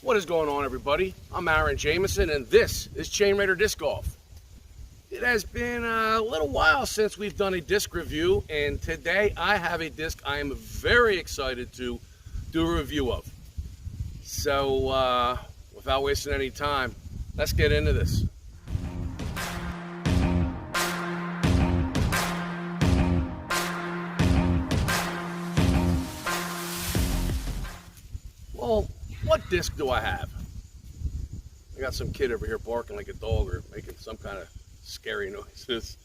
What is going on, everybody? I'm Aaron Jamison, and this is Chain Raider Disc Golf. It has been a little while since we've done a disc review, and today I have a disc I am very excited to do a review of. So, without wasting any time, let's get into this. Well, what disc do I have? I got some kid over here barking like a dog or making some kind of scary noises.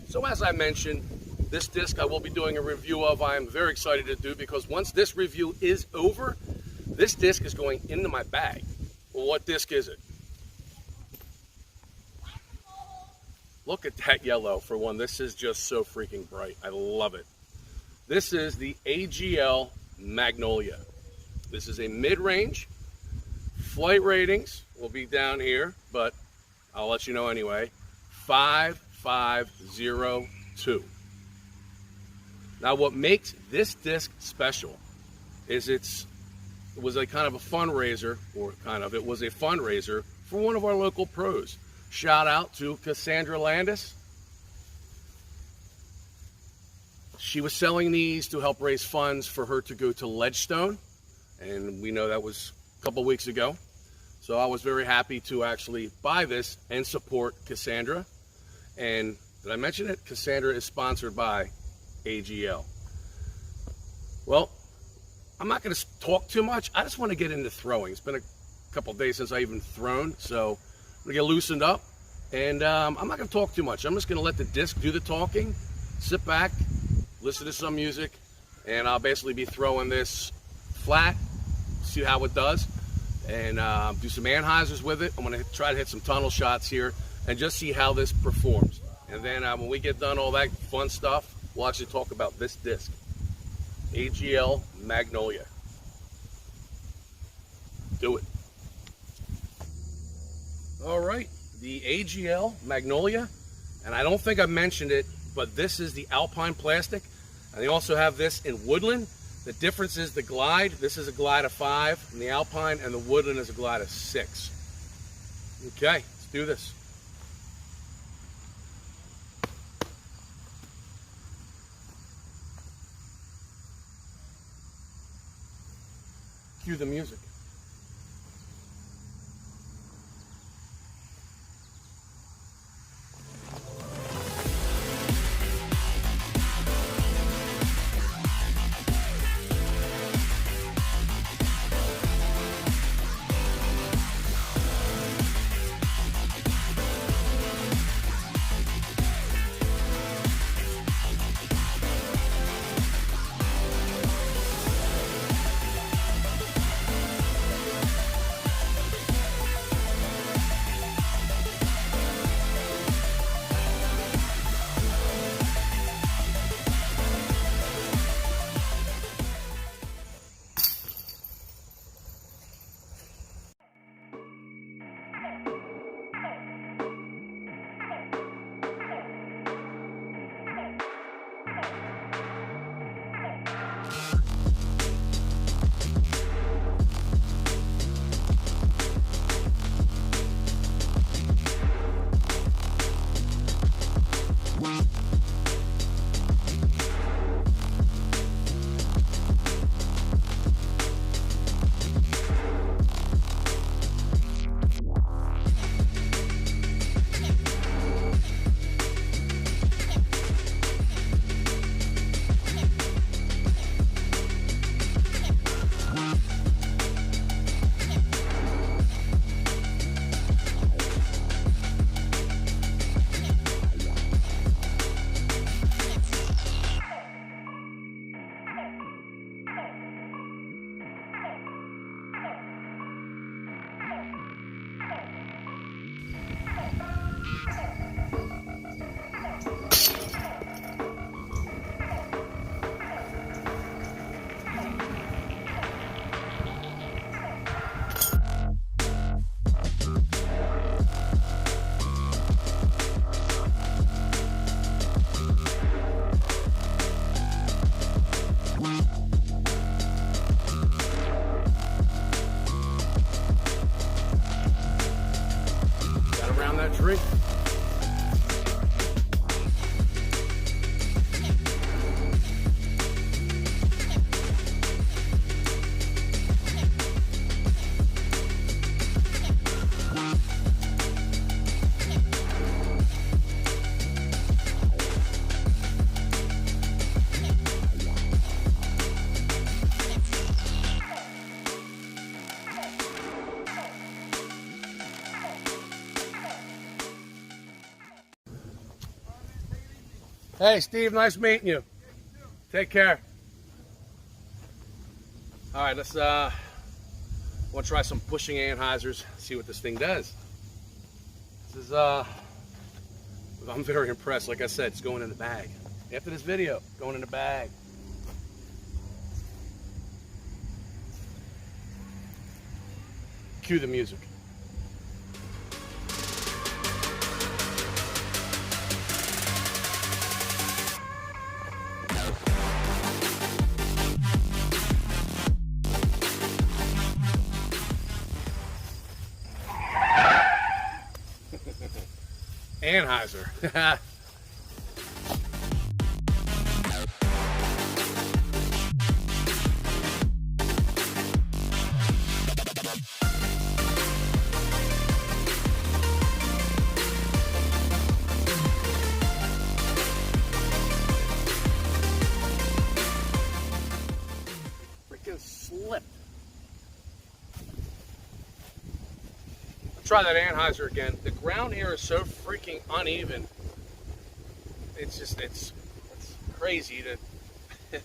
So as I mentioned, this disc I will be doing a review of. I am very excited to do because once this review is over, this disc is going into my bag. Well, what disc is it? Look at that yellow for one. This is just so freaking bright. I love it. This is the AGL Magnolia. This is a mid-range. Flight ratings will be down here, but I'll let you know anyway. 5502. Now, what makes this disc special is it was a kind of a fundraiser, it was a fundraiser for one of our local pros. Shout out to Cassandra Landis. She was selling these to help raise funds for her to go to Ledgestone. And we know that was a couple weeks ago. So I was very happy to actually buy this and support Cassandra. And did I mention it? Cassandra is sponsored by AGL. Well, I'm not going to talk too much. I just want to get into throwing. It's been a couple days since I even thrown. So I'm going to get loosened up. And I'm not going to talk too much. I'm just going to let the disc do the talking. Sit back, listen to some music, and I'll basically be throwing this flat, see how it does, and do some anhyzers with it. I'm going to try to hit some tunnel shots here and just see how this performs. And then when we get done all that fun stuff, we'll actually talk about this disc, AGL Magnolia. Do it. All right, the AGL Magnolia, and I don't think I mentioned it, but this is the Alpine plastic, and they also have this in Woodland. The difference is the glide. This is a glide of 5 in the Alpine, and the Woodland is a glide of 6. Okay, let's do this. Cue the music. Hey, Steve, nice meeting you. Take care. All right, let's want to try some pushing Anheuser's, see what this thing does. This is I'm very impressed. Like I said, it's going in the bag. After this video, going in the bag. Cue the music. Anheuser. Freaking slipped. Try that Anheuser again. The ground here is so freaking uneven. It's just, it's crazy to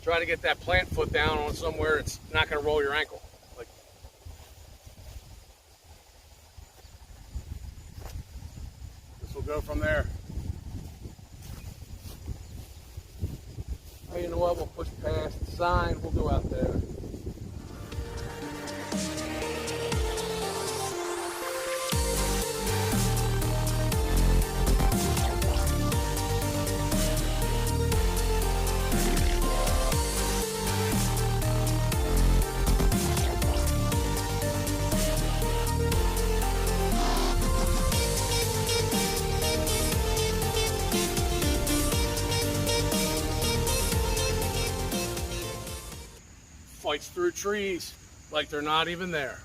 try to get that plant foot down on somewhere it's not going to roll your ankle. Like, this will go from there. Oh, you know what? We'll push past the sign. We'll go out there. Fights through trees like they're not even there.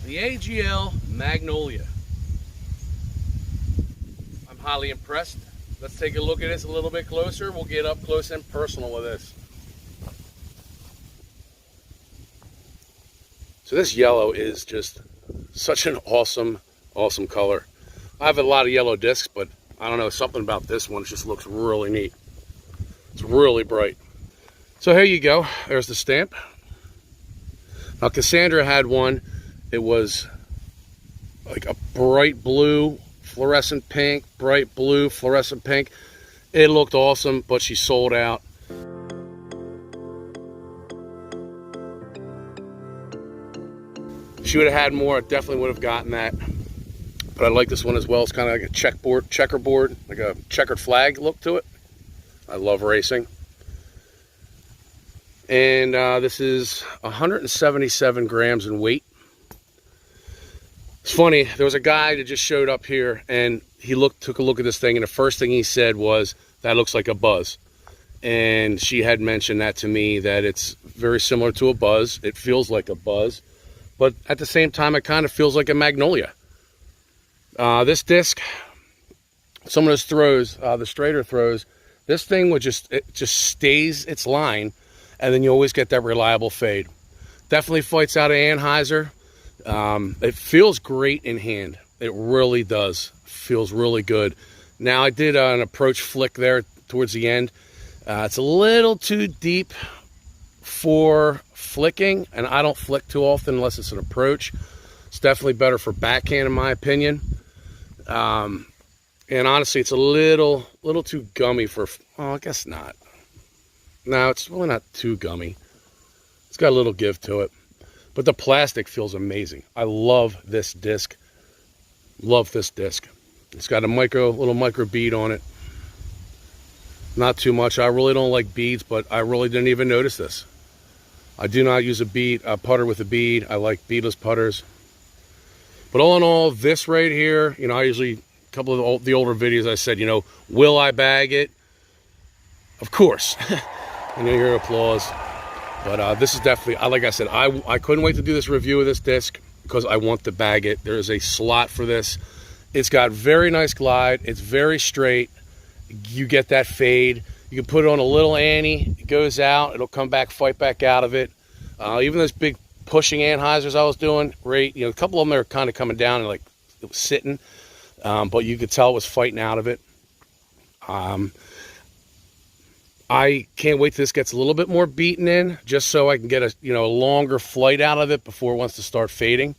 The AGL Magnolia. I'm highly impressed. Let's take a look at this a little bit closer. We'll get up close and personal with this. So this yellow is just such an awesome color. I have a lot of yellow discs, but I don't know, something about this one just looks really neat. It's really bright. So here you go. There's the stamp. Now Cassandra had one. It was like a bright blue, fluorescent pink, bright blue, fluorescent pink. It looked awesome, but she sold out. She would have had more. I definitely would have gotten that. But I like this one as well. It's kind of like a checkerboard, like a checkered flag look to it. I love racing. And this is 177 grams in weight. It's funny, there was a guy that just showed up here and he took a look at this thing, and the first thing he said was, that looks like a Buzz. And she had mentioned that to me, that it's very similar to a Buzz. It feels like a Buzz, but at the same time, it kind of feels like a Magnolia. This disc, some of those throws, the straighter throws, this thing would just stays its line, and then you always get that reliable fade. Definitely fights out of Anheuser. It feels great in hand. It really does. Feels really good. Now I did an approach flick there towards the end. It's a little too deep for flicking, and I don't flick too often unless it's an approach. It's definitely better for backhand in my opinion. And honestly, it's a little too gummy for, oh, I guess not. No, it's really not too gummy. It's got a little give to it. But the plastic feels amazing. I love this disc. Love this disc. It's got a little micro bead on it. Not too much. I really don't like beads, but I really didn't even notice this. I do not use a putter with a bead. I like beadless putters. But all in all, this right here, you know, I usually, a couple of the older videos, I said, you know, will I bag it? Of course. And you hear applause. But this is definitely, like I said, I couldn't wait to do this review of this disc because I want to bag it. There is a slot for this. It's got very nice glide. It's very straight. You get that fade. You can put it on a little Annie. It goes out. It'll come back, fight back out of it. Even those big pushing Anheuser's I was doing, right? You know, a couple of them are kind of coming down and like it was sitting, but you could tell it was fighting out of it. I can't wait till this gets a little bit more beaten in, just so I can get a longer flight out of it before it wants to start fading.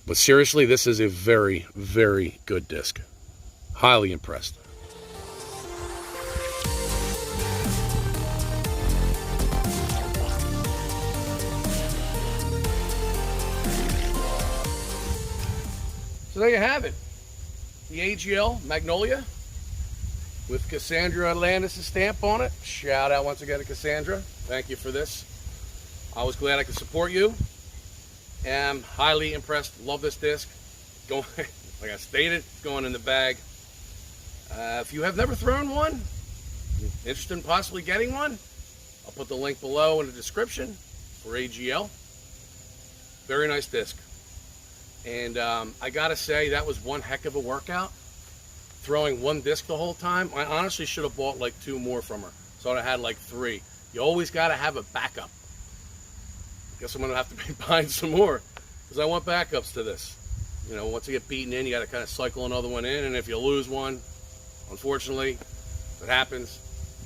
But seriously, this is a very, very good disc. Highly impressed. So there you have it. The AGL Magnolia with Cassandra Atlantis' stamp on it. Shout out once again to Cassandra. Thank you for this. I was glad I could support you. Am highly impressed. Love this disc. Going, like I stated, going in the bag. If you have never thrown one, interested in possibly getting one, I'll put the link below in the description for AGL. Very nice disc. And I gotta say, that was one heck of a workout. Throwing one disc the whole time. I honestly should have bought like 2 more from her, so I had like 3. You always got to have a backup. Guess I'm gonna have to be buying some more because I want backups to this. You know, once you get beaten in, you got to kind of cycle another one in, and if you lose one, unfortunately, if it happens,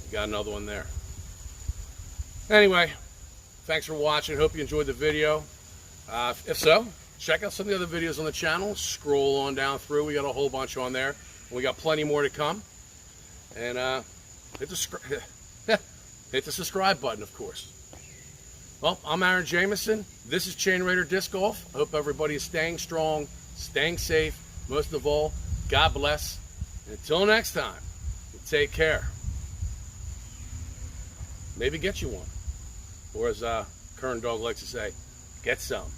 you got another one there. Anyway, thanks for watching. Hope you enjoyed the video. If so, check out some of the other videos on the channel. Scroll on down through. We got a whole bunch on there. We got plenty more to come. And hit the subscribe button, of course. Well, I'm Aaron Jameson. This is Chain Raider Disc Golf. I hope everybody is staying strong, staying safe. Most of all, God bless. And until next time, take care. Maybe get you one. Or as Kern Dog likes to say, get some.